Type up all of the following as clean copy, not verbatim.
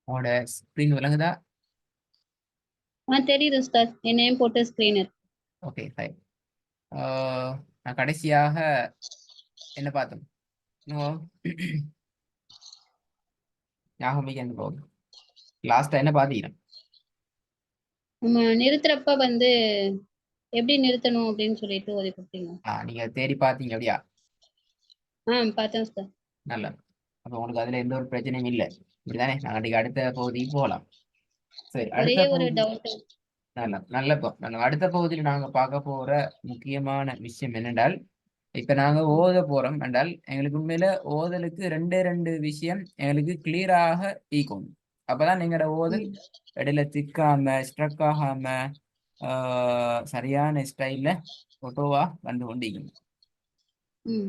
உங்களோட ஸ்க்ரீன் விளங்குதா? தெரியுது உஸ்தாத். என் நேம் போட்டு ஸ்கிரீனர். Okay fine. நான் கடைசியாக என்ன பார்த்தோம்? ஞாபகம் என்ன போகுது? லாஸ்டா என்ன பார்த்தீங்க? நம்ம நிறுத்துறப்ப எப்படி நிறுத்தணும் அப்படின்னு சொல்லிட்டு ஓதி கொடுத்தீங்க. நீங்க தேடி பார்த்தீங்க அப்படியா? பார்த்தேன் உஸ்தாத். நல்ல. அப்ப உங்களுக்கு அதுல எந்த ஒரு பிரச்சனையும் இல்லை, இப்படிதானே? நாங்க அடுத்த பகுதிக்கு போகலாம். சரி, ஒரே அடுத்த ஒரு பகுதி டவுட். நாங்க அடுத்த பகுதியில் நாங்க பார்க்க போற முக்கியமான விஷயம் என்னென்றால், இப்ப நாங்க ஓத போறோம் என்றால் எங்களுக்கு உண்மையில ஓதலுக்கு ரெண்டு விஷயம் எங்களுக்கு கிளியராக ஈக்கும். அப்பதான் எங்களோட ஓதல் இடையில திக்காம ஸ்ட்ரக் ஆகாம சரியான ஸ்டைல்ல ஒட்டோவா வந்து கொண்டிருக்கணும்.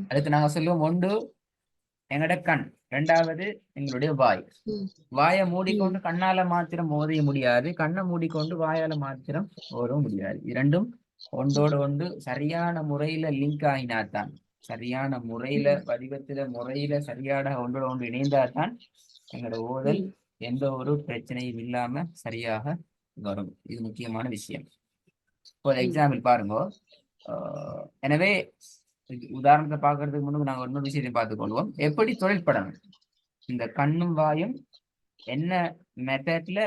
அடுத்து நாங்க சொல்லுவோம், ஒன்று எங்களோட கண், ரெண்டாவது எங்களுடைய வாய். வாயை மூடிக்கொண்டு கண்ணால மாத்திரம் ஓதைய முடியாது, கண்ணை மூடிக்கொண்டு வாயால மாத்திரம் ஓதவும் முடியாது. இரண்டும் ஒன்றோடு ஒன்று சரியான முறையில லிங்க் ஆகினாத்தான், சரியான முறையில வடிவத்தில முறையில சரியான ஒன்றோடு ஒன்று இணைந்தால்தான் எங்களோட ஓதல் எந்த ஒரு பிரச்சனையும் இல்லாம சரியாக வரும். இது முக்கியமான விஷயம். ஒரு எக்ஸாம்பிள் பாருங்க. எனவே உதாரணத்தை பார்க்கறதுக்கு முன்னாடி நாங்கள் இன்னொரு விஷயத்தை பார்த்துக்கொள்வோம். எப்படி தொழில்படணும், இந்த கண்ணும் வாயும் என்ன மெத்தட்ல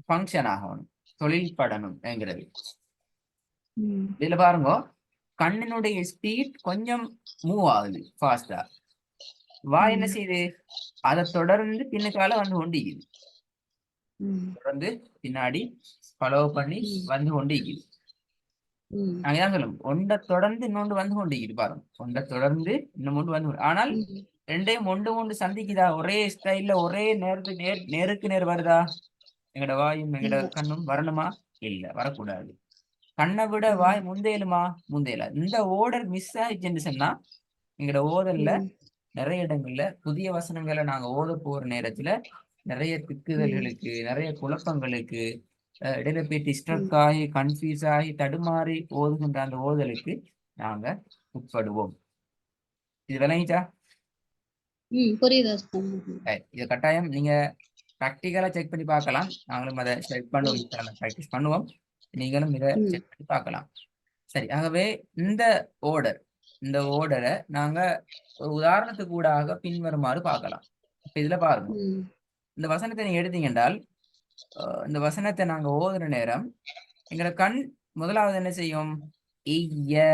ஃபங்க்ஷன் ஆகணும், தொழில்படணும் என்கிறது. இதுல பாருங்க, கண்ணினுடைய ஸ்பீட் கொஞ்சம் மூவ் ஆகுது ஃபாஸ்டா. வாய் என்ன செய்யுது? அதை தொடர்ந்து பின்னுக்கால வந்து கொண்டிக்குது, தொடர்ந்து பின்னாடி ஃபாலோ பண்ணி வந்து கொண்டிக்குது. நாங்க தான் சொல்லுவோம், ஒன்றை தொடர்ந்து இன்னொன்று வந்து கொண்டிக்குது பாருங்க. ஒன்றை தொடர்ந்து இன்னொன்று வந்து, ஆனால் ரெண்டையும் ஒன்று சந்திக்குதா? ஒரே ஸ்டைல்ல ஒரே நேருக்கு நேர் வருதா? எங்கட வாயும் எங்கட கண்ணும் வரணுமா? இல்ல, வரக்கூடாது. கண்ணை விட வாய் முந்தையலுமா? முந்தையல. இந்த ஓர்டர் மிஸ் ஆயிடுச்சுன்னு சொன்னா எங்கட ஓதல்ல நிறைய இடங்கள்ல புதிய வசனங்களை நாங்க ஓத போற நேரத்துல நிறைய திக்குதல்களுக்கு, நிறைய குழப்பங்களுக்கு, இடையில போய் டிஸ்டர்ப் ஆகி கன்ஃபியூஸ் ஆகி தடுமாறி ஓதுகின்ற அந்த ஓதலுக்கு நாங்க உட்படுவோம். இது விளங்கிச்சா? புரியுது. இது கட்டாயம் நீங்க ப்ராக்டிக்கலா செக் பண்ணி பார்க்கலாம். நாங்களும் அதை செக் பண்ணுவோம், ப்ராக்டிஸ் பண்ணுவோம். நீங்களும் இதை செக் பண்ணி பார்க்கலாம். சரி, ஆகவே இந்த ஓர்டரை நாங்க ஒரு உதாரணத்துக்கு கூடாக பின்வருமாறு பார்க்கலாம். இப்ப இதுல பாருங்க, இந்த வசனத்தை நீங்க எடுத்தீங்க என்றால், இந்த வசனத்தை நாங்க ஓதுற நேரம் எங்களோட கண் முதலாவது என்ன செய்யும்? ஐய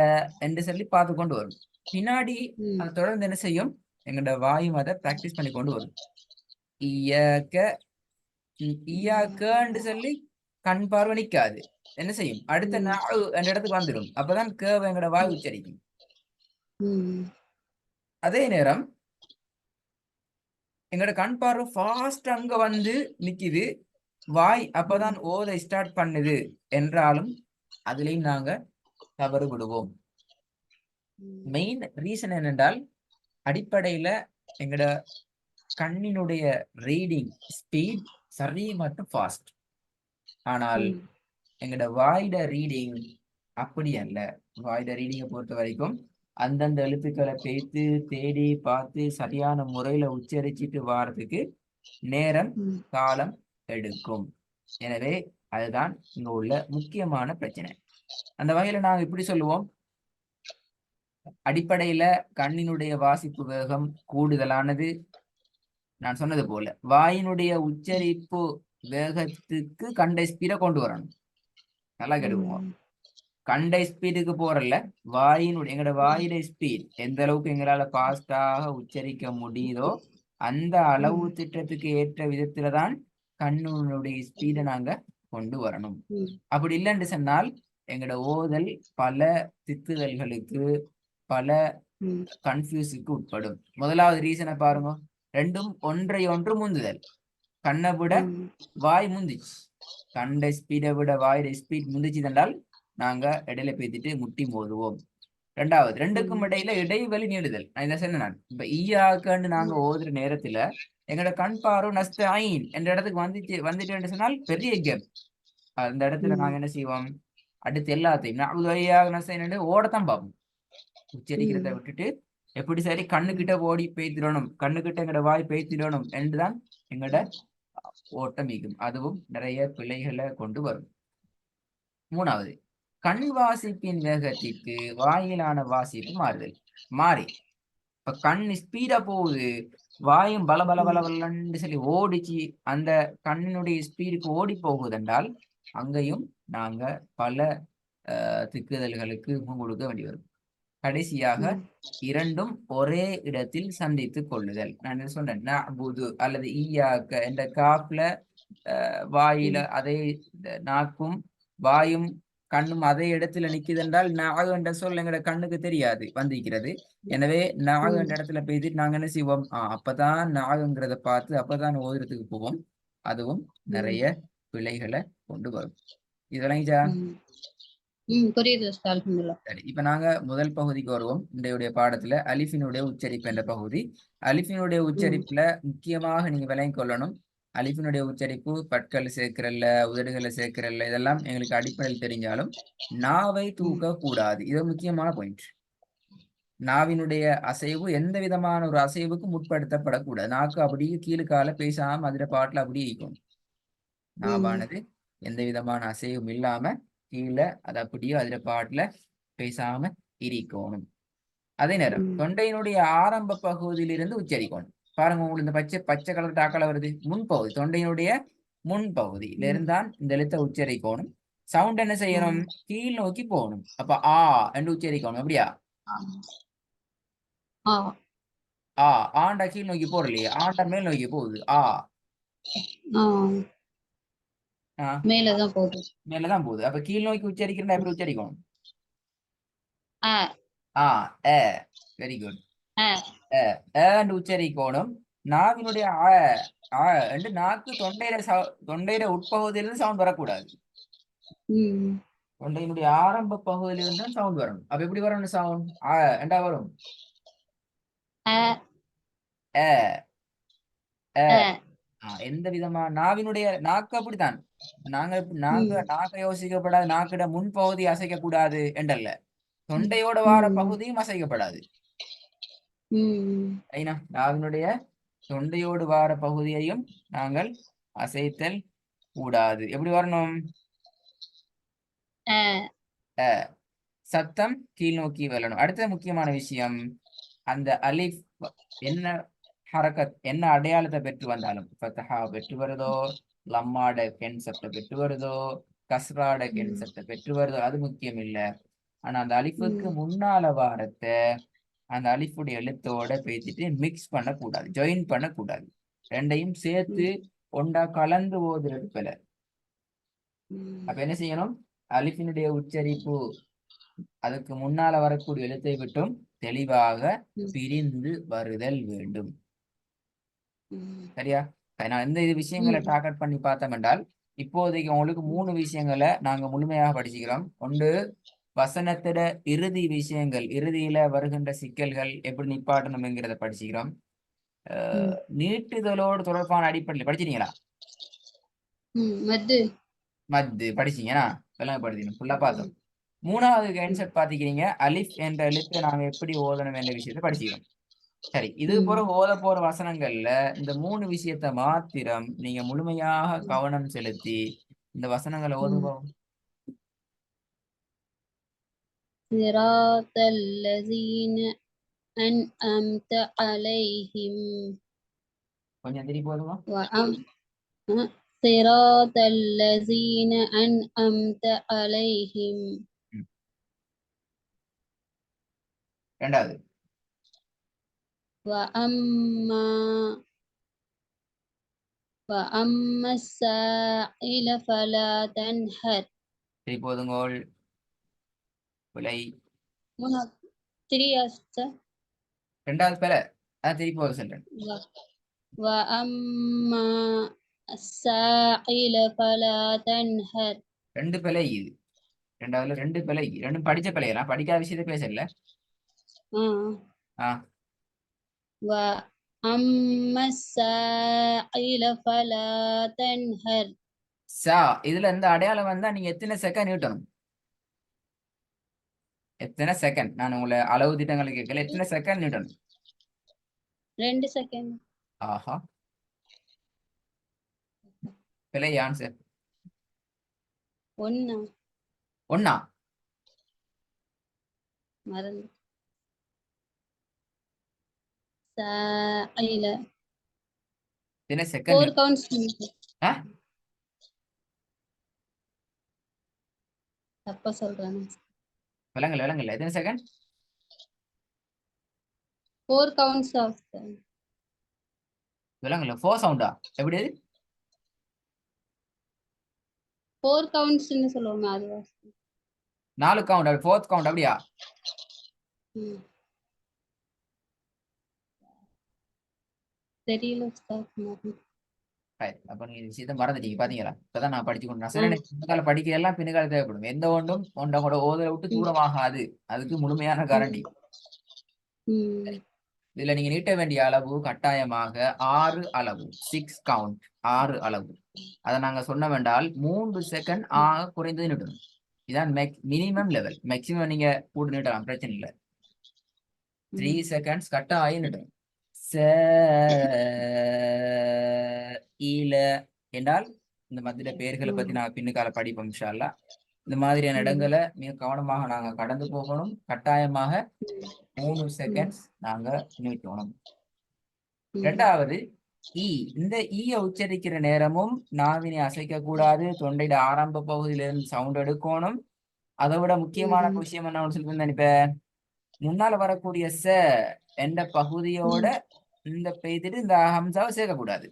என்று சொல்லி பார்த்து கொண்டு வரும். பின்னாடி அது தொடர்ந்து என்ன செய்யும்? எங்களோட வாயும் அதை பிராக்டிஸ் பண்ணி கொண்டு வரும். ஈயாக்கன்னு சொல்லி கண் பார்வை நிற்காது. என்ன செய்யும்? அடுத்த நாள் என்ற இடத்துக்கு வந்துடும். அப்பதான் கேவ எங்களோட வாய் உச்சரிக்கும். அதே நேரம் எங்களோட கண் பார்வை ஃபாஸ்ட் அங்க வந்து நிக்குது, வாய் அப்பதான் ஓத ஸ்டார்ட் பண்ணுது என்றாலும் அதுலயும் நாங்க தவறு விடுவோம். மெயின் ரீசன் என்னென்றால், அடிப்படையில எங்களோட கண்ணினுடைய ரீடிங் ஸ்பீட் சரி மற்றும் ஃபாஸ்ட். ஆனால் எங்களோட வாய்ட ரீடிங் அப்படி அல்ல. வாய்ட ரீடிங்கை பொறுத்த வரைக்கும் அந்தந்த எழுத்துக்களை பேத்து தேடி பார்த்து சரியான முறையில உச்சரிச்சுட்டு வாரதுக்கு நேரம் காலம் எடுக்கும். எனவே அதுதான் இங்க உள்ள முக்கியமான பிரச்சனை. அந்த வகையில நாங்க இப்படி சொல்லுவோம், அடிப்படையில கண்ணினுடைய வாசிப்பு வேகம் கூடுதலானது. நான் சொன்னது போல வாயினுடைய உச்சரிப்பு வேகத்துக்கு கண்டை ஸ்பீடை கொண்டு வரணும். நல்லா கெடுவோம். கண்டை ஸ்பீடுக்கு போறல, வாயினுடைய எங்களோட வாயுடைய ஸ்பீட் எந்த அளவுக்கு எங்களால ஃபாஸ்டாக உச்சரிக்க முடியுதோ அந்த அளவு திட்டத்துக்கு ஏற்ற விதத்துலதான் கண்ணுடைய ஸ்பீடை நாங்க கொண்டு வரணும். அப்படி இல்லைன்னு சொன்னால் எங்களோட ஓதல் பல திக்குதல்களுக்கு, பல கன்ஃபியூஸுக்கு உட்படும். முதலாவது ரீசனை பாருங்க, ரெண்டும் ஒன்றை ஒன்று முந்துதல். கண்ணை விட வாய் முந்திச்சு, கண்ட ஸ்பீடை விட வாயுடைய ஸ்பீட் முந்திச்சு என்றால் நாங்க இடையில பேத்திட்டு முட்டி மோதுவோம். ரெண்டாவது, ரெண்டுக்கும் இடையில இடைவெளி நீடுதல். நான் இதை சொன்னேன். இப்ப ஈயாக்கன்னு நாங்க ஓதுற நேரத்துல எங்களோட கண் பார்வை நஸ்தாயின் என்ற இடத்துக்கு வந்துட்டு சொன்னால் பெரிய கேப். அந்த இடத்துல நாங்க என்ன செய்வோம், அடுத்து எல்லாத்தையும் நஸ்தாயின் ஓடத்தான் பார்ப்போம். உச்சரிக்கிறத விட்டுட்டு எப்படி சரி கண்ணுகிட்ட ஓடி பேய்த்திடணும், கண்ணுகிட்ட எங்களோட வாய் பேய்த்திடணும் என்றுதான் எங்களோட ஓட்டம் ஈகும். அதுவும் நிறைய பிழைகளை கொண்டு வரும். மூணாவது, கண் வாசிப்பின் வேகத்திற்கு வாயிலான வாசிப்பு மாறுதல். மாறி இப்ப கண் ஸ்பீடா போகுது, வாயும் பல பல பல பலன்னு சொல்லி ஓடிச்சு, அந்த கண்ணினுடைய ஸ்பீடுக்கு ஓடி போகுது என்றால் அங்கேயும் நாங்க பல திக்குதல்களுக்கு கொடுக்க வேண்டி வரும். கடைசியாக இரண்டும் ஒரே இடத்தில் சந்தித்துக் கொள்ளுதல். நான் என்ன சொன்னேன், நஅ்புது அல்லது ஈயாக்க என்ற காப்ல வாயில அதே நாக்கும் வாயும் கண்ணும் அதே இடத்துல நிக்குது என்றால் நாகு என்ற சொல் எங்கட கண்ணுக்கு தெரியாது வந்திருக்கிறது. எனவே நாகு என்ற இடத்துல போயிட்டு நாங்க என்ன செய்வோம், அப்பதான் நாகுங்கிறத பார்த்து அப்பதான் ஓதுறதுக்கு போவோம். அதுவும் நிறைய பிழைகளை கொண்டு வரும். இதெல்லாம் புரியுது. சரி, இப்ப நாங்க முதல் பகுதிக்கு வருவோம். இன்றைய பாடத்துல அலிஃபினுடைய உச்சரிப்பு என்ற பகுதி. அலிஃபினுடைய உச்சரிப்புல முக்கியமாக நீங்க விளங்கிக் கொள்ளணும், அலிஃபினுடைய உச்சரிப்பு பற்கள் சேர்க்கிறல்ல, உதடுகளை சேர்க்கிறல்ல, இதெல்லாம் எங்களுக்கு அடிப்படையில் தெரிஞ்சாலும் நாவை தூக்க கூடாது. இது முக்கியமான பாயிண்ட். நாவினுடைய அசைவு எந்த விதமான ஒரு அசைவுக்கும் முற்படுத்தப்படக்கூடாது. நாக்கு அப்படியே கீழுக்கால பேசாம அதிர பாட்டுல அப்படியே இருக்கணும். நாவானது எந்த விதமான அசைவும் இல்லாம கீழே அது அப்படியே அதிர பாட்டுல பேசாம இருக்கணும். அதே நேரம் தொண்டையினுடைய ஆரம்ப பகுதியிலிருந்து உச்சரிக்கணும். பாருங்க, உங்களுக்கு இந்த பச்சை பச்சை கலர் டாக்கல வருது, முன்பகுதி, தொண்டையினுடைய முன்பகுதியில இருந்தான் இந்த எழுத்தை உச்சரிக்கணும். சவுண்ட் என்ன செய்யணும், கீழ் நோக்கி போகணும். அப்ப ஆ என்று உச்சரிக்கணும். அப்படியா? ஆண்டா கீழ் நோக்கி போறலையே, ஆண்டா மேல் நோக்கி போகுது. மேலதான் போகுது. அப்ப கீழ் நோக்கி உச்சரிக்கிறா எப்படி உச்சரிக்கணும்? Very good. உச்சரிக்கணும். நாவினுடைய நாக்கு தொண்டையில உட்பகுதியிலிருந்து சவுண்ட் வரக்கூடாது. தொண்டையினுடைய ஆரம்ப பகுதியிலிருந்து தான் சவுண்ட் வரணும். அப்ப எப்படி வரணும் சவுண்ட்? என்றா வரும் எந்த விதமா நாவினுடைய நாக்கு அப்படித்தான். நாக்க யோசிக்கப்படாது, நாக்கிட முன்பகுதி அசைக்க கூடாது என்றல்ல, தொண்டையோட வார பகுதியும் அசைக்கப்படாது. நாவினுடைய தொண்டையோடு வார பகுதியையும் நாங்கள் அசைத்தல் கூடாது. எப்படி வரணும்? சத்தம் கீழ் நோக்கி வரணும். அடுத்த முக்கியமான விஷயம், அந்த அலிஃப் என்ன ஹரக்கத் என்ன அடையாளத்தை பெற்று வந்தாலும், ஃபத்ஹா பெற்று வருதோ, லம்மாட கென்செப்டை பெற்று வருதோ, கஸ்ராட கென்செப்டை பெற்று வருதோ, அது முக்கியம் இல்லை. ஆனா அந்த அலிஃபுக்கு முன்னால வாரத்தை அந்த அலிஃபுடைய எழுத்தோட பேசிட்டு மிக்ஸ் பண்ணக்கூடாது, ஜாயின் பண்ணக்கூடாது. ரெண்டையும் சேர்த்து ஒண்டா கலந்து ஓதுறது போல. அப்ப என்ன செய்யணும், அலிஃபினுடைய உச்சரிப்பு அதுக்கு முன்னால வரக்கூடிய எழுத்தை விட்டும் தெளிவாக பிரிந்து வருதல் வேண்டும். சரியா? நான் எந்த இது விஷயங்களை டார்கெட் பண்ணி பார்த்தோம் என்றால், இப்போதைக்கு உங்களுக்கு 3 விஷயங்களை நாங்க முழுமையாக படிச்சுக்கிறோம். ஒன்று, வசனத்திட இறுதி விஷயங்கள், இறுதியில வருகின்ற சிக்கல்கள் எப்படி நிப்பாட்டணும்ங்கிறத படிச்சுக்கிறோம். நீட்டுதலோடு தொடர்பான அடிப்படையில் படிச்சிட்டீங்களா? மத்து படிச்சீங்கன்னா விளங்கப்படுத்தணும், ஃபுல்லா பார்த்தோம். 3வது கான்செப்ட் பாத்திக்கிறீங்க, அலிஃப் என்ற எழுத்தை நாங்க எப்படி ஓதணும் என்ற விஷயத்தை படிச்சுக்கிறோம். சரி, இது போற ஓத போற வசனங்கள்ல இந்த 3 விஷயத்த மாத்திரம் நீங்க முழுமையாக கவனம் செலுத்தி இந்த வசனங்களை ஓதுவோம். கொஞ்சம் திருப்பி போதுமா? صراط الذين أنعمت عليهم. ரெண்டாவது, وأما السائل فلا تنهر. சரி போதுங்கோள். பிழை. ரெண்டாவது பேர திருப்பி போக சொல்றேன். وأما السائل فلا تنهر. 2 பிழை இது. ரெண்டாவதுல ரெண்டு பிழை, ரெண்டும் படிச்ச பிள்ளைகளா, படிக்காத விஷயத்த பேசல. وأما السائل فلا تنهر. இதுல இந்த அடையாளம் வந்தா நீங்க எத்தனை செகண்ட் நீட்டணும்? எத்தனை செகண்ட்? நான் உங்களை அளவு திட்டங்களை கேட்கல, எத்தனை செகண்ட் நீட்டணும்? 2 செகண்ட். ஆஹா, பிழை ஆன்சர். ஒன்னா மறந்து. சாயில எத்தனை செகண்ட்? 4 கவுண்ட்ஸ். தப்பா சொல்றேன். விளங்கல எத்தனை செகண்ட்? 4 counts of. விளங்கல 4 சவுண்டா? எப்படி? 4 கவுண்ட்ஸ்னு சொல்லுவாங்க அதுவா? 4 கவுண்ட், அது 4th கவுண்ட் அப்படியா? தெரியல. அப்ப நீங்க விஷயத்த மறந்துட்டீங்க பாத்தீங்களா? இப்பதான் நான் படிச்சுக்கணும். நான் பின்கால படிக்க எல்லாம் பின்கால தேவைப்படும். எந்த ஒன்றும் ஒன்றோட ஓதலை விட்டு தூரமாகாது. அதுக்கு முழுமையான கேரண்டி. இதுல நீங்க நீட்ட வேண்டிய அளவு கட்டாயமாக 6 அளவு, 6 கவுண்ட், 6 அளவு. அதை நாங்க சொன்ன வேண்டால் 3 செகண்ட் ஆக குறைந்தது நீட்டணும். இதான் மினிமம் லெவல். மேக்சிமம் நீங்க கூட நீட்டலாம், பிரச்சனை இல்லை. 3 செகண்ட்ஸ் கட்டாயம் நீட்டணும். என்றால் இந்த மத்திய பெயர்களை பத்தி நாங்க பின்னுக்கால படிப்போம் இன்ஷா அல்லாஹ். இந்த மாதிரியான இடங்களை மிக கவனமாக நாங்க கடந்து போகணும். கட்டாயமாக 3 செகண்ட்ஸ் நாங்க நீட்டணும். இரண்டாவது இந்த ஈய உச்சரிக்கிற நேரமும் நாவினை அசைக்க கூடாது. தொண்டையில ஆரம்ப பகுதியிலிருந்து சவுண்ட் எடுக்கணும். அதை விட முக்கியமான விஷயம் என்ன சொல்லியிருந்தேன், இப்ப முன்னால வரக்கூடிய என்ற பகுதியோட இந்த பெய்துட்டு இந்த ஹம்சாவை சேர்க்கக்கூடாது.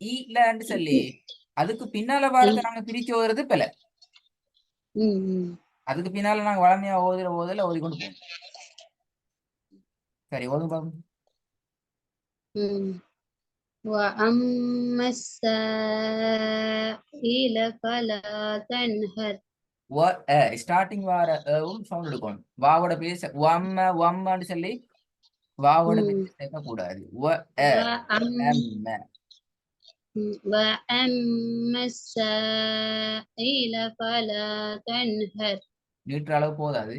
ஈலன்னு சொல்லி அதுக்கு பின்னால வாரத்தை நாங்க பிரிச்சு ஓதுறது பிள்ளை. அதுக்கு பின்னால நாங்க வளமையா ஓதுல ஓதிக்கொண்டு போவோம். சரி, ஓதும் பாப்போம். وَأَمَّا السَّائِلَ فَلَا تَنْهَرْ. ஸ்டார்டிங் வார சவுண்ட் எடுக்கணும். வாவோட பேச வம்மான்னு சொல்லி வாவோட பேச சேர்க்க கூடாது. وَأَمَّا السَّائِلَ فَلَا تَنْهَرْ. நீட்டுற அளவு போதாது,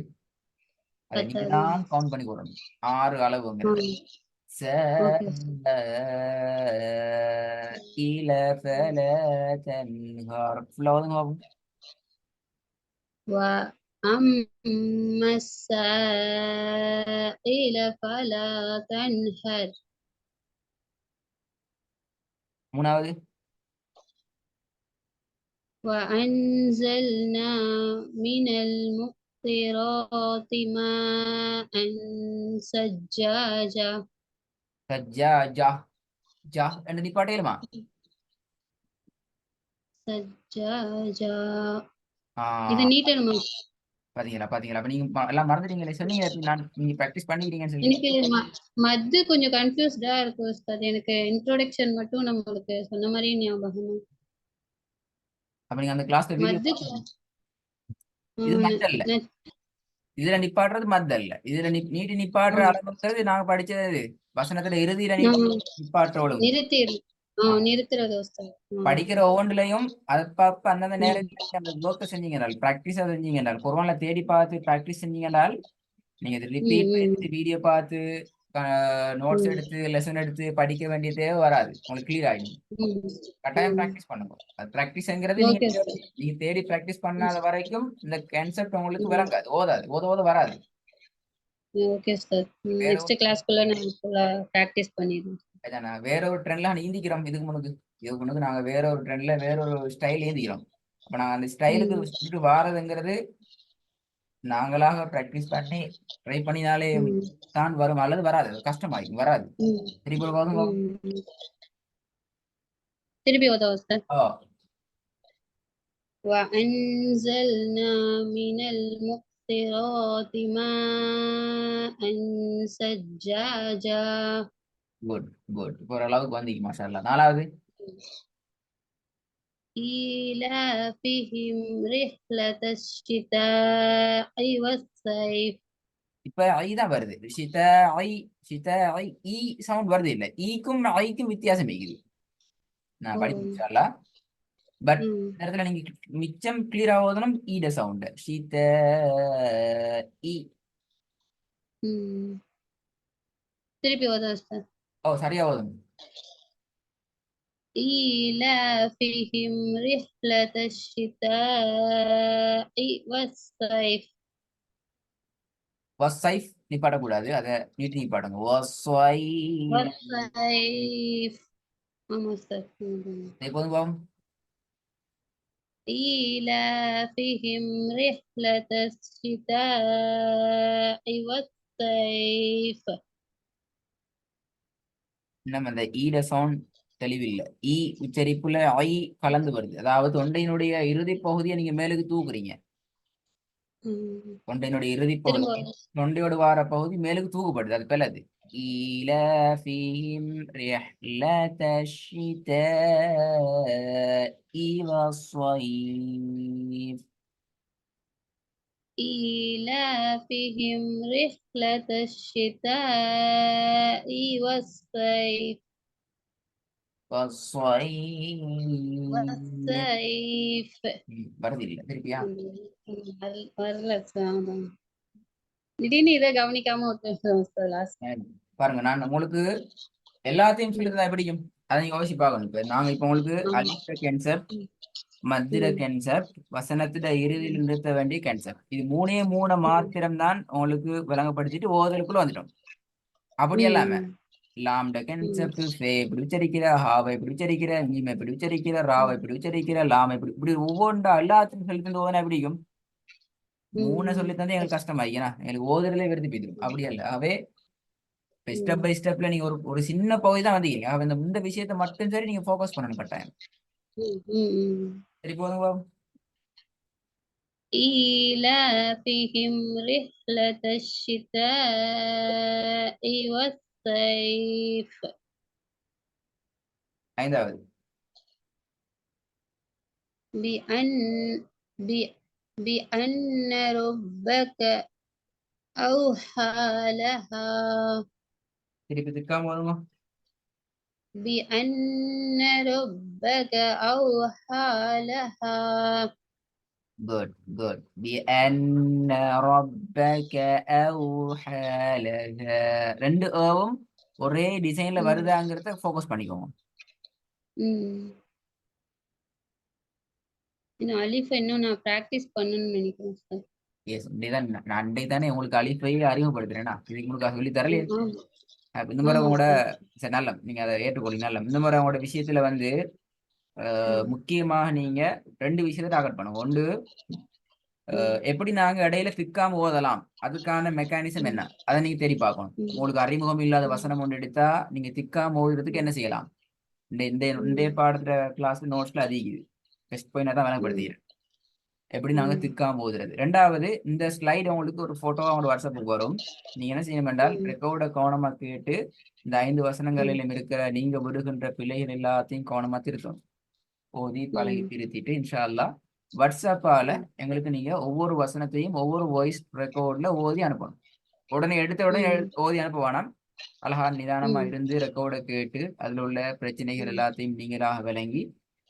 அதை நீங்க தான் கவுண்ட் பண்ணி போடணும். 6 அளவுங்கிறது. سائل فلا تنهر. وَأَمَّا السَّائِلَ فَلَا تَنْهَرْ. மூணாவது وَأَنزَلْنَا مِنَ الْمُعْصِرَاتِ مَاءً سَجَّاجًا. சஜ்ஜாஜா ஜா என்று நிப்பாட்டேலுமா? சஜ்ஜாஜா இது நீட்டணுமா? பாத்தீங்களா? அப்ப நீங்க எல்லாம் மறந்துட்டீங்களே. சொன்னீங்க நீங்க பிராக்டிஸ் பண்ணிக்கிறீங்கன்னு சொல்லி. எனக்கு மத்து கொஞ்சம் கன்ஃபியூஸ்டா இருக்கு உஸ்தாத். எனக்கு இன்ட்ரோடக்ஷன் மட்டும் நம்மளுக்கு சொன்ன மாதிரி ஞாபகம். அப்ப நீங்க அந்த கிளாஸ்ல வீடியோ இது மத்தல்ல, இதுல நிப்பாடுறது மத்தல்ல. இதுல நீட்டி நிப்பாடுற அளவுங்கிறது நாங்க படிச்சது வசனத்துல இறுதியில நிப்பாட்டுறோம். நிறுத்துறது படிக்கிற ஒவ்வொன்றுலையும் அப்பப்ப அந்தந்த நேரத்துல அந்த ஒர்க்கை செஞ்சீங்கன்றால், பிராக்டிஸா செஞ்சீங்கன்றால், குர்ஆன்ல தேடி பார்த்து பிராக்டிஸ் செஞ்சீங்கன்றால், நீங்க ரிப்பீட் வீடியோ பார்த்து நோட்ஸ் எடுத்து லெசன் எடுத்து படிக்க வேண்டிய தேவை வராது. உங்களுக்கு கிளியர் ஆயிடும். கட்டாயம் பிராக்டிஸ் பண்ணுங்க. அது பிராக்டிஸ்ங்கிறது நீங்க தேடி பிராக்டிஸ் பண்ணாத வரைக்கும் இந்த கான்செப்ட் உங்களுக்கு விளங்காது, ஓத வராது. ஓகே சார், நெக்ஸ்ட் கிளாஸ்க்குள்ள நான் ஃபுல்லா பிராக்டிஸ் பண்ணிடுறேன். அதான் வேற ஒரு ட்ரெண்ட்ல நீந்திக்கிறோம். இதுக்கு முன்னுக்கு நாங்க வேற ஒரு ட்ரெண்ட்ல வேற ஒரு ஸ்டைல் ஏந்திக்கிறோம். அப்ப நாங்க அந்த ஸ்டைலுக்கு விட்டு வாரதுங்கிறது நாங்களாக பிராக்டிஸ் பண்ணி ட்ரை பண்ணினாலே தான் வரும், அல்லது வராது, கஷ்டமாயிடும், வராது. திருப்பி ஓதுவா சார். وَأَنزَلْنَا مِنَ الْمُعْصِرَاتِ مَاءً سَجَّاجًا. குட். இப்போ ஓரளவுக்கு வந்தீங்க, மாஷா அல்லாஹ். நாலாவது إيلافهم رحلة الشتاء والصيف. இப்ப ஐ தான் வருது. ஐ ஐ ஈ சவுண்ட் வருது இல்ல. ஈக்கும் ஐக்கும் வித்தியாசம் இருக்குது. நான் படிச்சா பட் இந்த இடத்துல நீங்க மிச்சம் கிளியர் ஆகுதுன்னா ஈட சவுண்ட் ஈ. திருப்பி ஓதுங்க. ஓ சரியா ஓதுங்க. إيلافهم رحلة الشتاء والصيف. வஸ்ஸைஃப் நீ பாடக்கூடாது, அதை நீட்டி நீ பாடுங்க. والصيف. ஆமா சார். எப்போதும் பாவம். إيلافهم رحلة الشتاء والصيف. நம்ம அந்த ஈட சவுண்ட் தெளிவில்லை. ஈ உச்சரிப்புல ஐ கலந்து வருது. அதாவது தொண்டையினுடைய இறுதி பகுதியை நீங்க மேலுக்கு தூக்குறீங்க. தொண்டையினுடைய இறுதி பகுதி, தொண்டையோடு வார பகுதி மேலுக்கு தூக்குப்படுது. அது பிள்ளது. إيلافهم رحلة الشتاء والصيف. إيلافهم رحلة الشتاء والصيف. والصيف. வருது இல்ல திருப்பியா? வரல சார். திடீர்னு இதை கவனிக்காம பாருங்க, நான் உங்களுக்கு எல்லாத்தையும் சொல்லிருந்தா எப்படியும் அதை நீங்க யோசிச்சு பார்க்கணும். இப்ப நாங்க இப்ப உங்களுக்கு அலிஃப கன்செப்ட், மத்திர கன்செப்ட், வசனத்துல இறுதியில் நிறுத்த வேண்டிய கன்செப்ட், இது மூணு மாத்திரம் தான் உங்களுக்கு விளங்கப்படுத்திட்டு ஓதலுக்குள்ள வந்துட்டோம். அப்படி எல்லாம லாம்ட கன்செப்ட், ஃபே இப்படி உச்சரிக்கிற, ஹாவை இப்படி உச்சரிக்கிற, மீமை இப்படி உச்சரிக்கிற, ராவை இப்படி உச்சரிக்கிற, லாமை இப்படி இப்படி ஒவ்வொன்றா எல்லாத்தையும் சொல்லி தந்து ஓதனா எப்படியும் மூணு சொல்லி தந்து எங்களுக்கு கஷ்டமாயினா எங்களுக்கு ஓதுறதுல விருது போயிடும். அப்படி அல்ல. அவே ஸ்டெப் பை ஸ்டெப்ல நீங்க ஒரு சின்ன பகுதி தான் வந்தீங்க. இந்த விஷயத்தை மட்டும் சரி நீங்க ஃபோக்கஸ் பண்ணணும் கட்டாயம். சரி போதுங்க. إيلافهم رحلة الشتاء والصيف. ஐந்தாவது بأن ربك أوحى لها. திருப்பி திக்காம வருங்க. بأن ربك أوحى لها. good بأن ربك أوحى لها. ரெண்டு ஏவும் ஒரே டிசைன்ல வருதாங்கிறத ஃபோக்கஸ் பண்ணிக்கோங்க. இன்னும் அலிஃப் இன்னும் நான் பிராக்டிஸ் பண்ணணும்னு நினைக்கிறேன் சார். எஸ், நான் அன்றைக்கு தானே உங்களுக்கு அலிஃபை அறிமுகப்படுத்துறேன்னா இதுக்கு உங்களுக்கு சொல்லி தரலையே. இந்த முறை உங்களோட சரி நல்ல நீங்க அதை ஏற்றுக்கொள்ளீங்க. நல்ல இந்த முறை உங்களோட விஷயத்துல வந்து முக்கியமாக நீங்க ரெண்டு விஷயத்தை டார்கெட் பண்ணுங்க. ஒன்று, எப்படி நாங்க இடையில திக்காம ஓதலாம், அதுக்கான மெக்கானிசம் என்ன, அதை நீங்க தேடி பார்க்கணும். உங்களுக்கு அறிமுகம் இல்லாத வசனம் ஒன்று எடுத்தா நீங்க திக்காம ஓதுறதுக்கு என்ன செய்யலாம். இந்த பாடத்துல கிளாஸ் நோட்ஸ்ல அதிகுது பெஸ்ட் பாயிண்ட் தான் விளங்கப்படுத்திக்கிறேன் எப்படி நாங்க திக்காம ஓதுறது. ரெண்டாவது, இந்த ஸ்லைடு உங்களுக்கு ஒரு போட்டோ அவங்களோட வாட்ஸ்அப்புக்கு வரும். நீங்க என்ன செய்யணும் என்றால் ரெக்கார்டை கவனமா கேட்டு இந்த 5 வசனங்களிலும் இருக்கிற நீங்க விடுகின்ற பிள்ளைகள் எல்லாத்தையும் கவனமா திருத்தணும். ஓதி பழகி திருத்திட்டு இன்ஷா அல்லாஹ் வாட்ஸ்அப்பால எங்களுக்கு நீங்க ஒவ்வொரு வசனத்தையும் ஒவ்வொரு வாய்ஸ் ரெக்கார்ட்ல ஓதி அனுப்பணும். உடனே எடுத்த உடனே ஓதி அனுப்ப வேணாம். அழகா நிதானமா இருந்து ரெக்கார்டை கேட்டு அதுல உள்ள பிரச்சனைகள் எல்லாத்தையும் நீங்களாக விளங்கி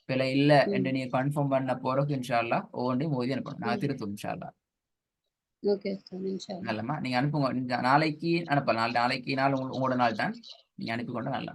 பிழை இல்ல என்று நீங்க கன்ஃபார்ம் பண்ண போறதுக்கு இன்ஷா அல்லாஹ் ஒவ்வொன்றையும் ஓதி அனுப்பணும். நான் திருத்தும் இன்ஷா அல்லாஹ். நல்லமா நீங்க அனுப்புங்க. நாளைக்கு அனுப்பலாம். நாளைக்கு நாள் உங்களோட நாள் தான். நீங்க அனுப்பி கொண்டு நல்லா.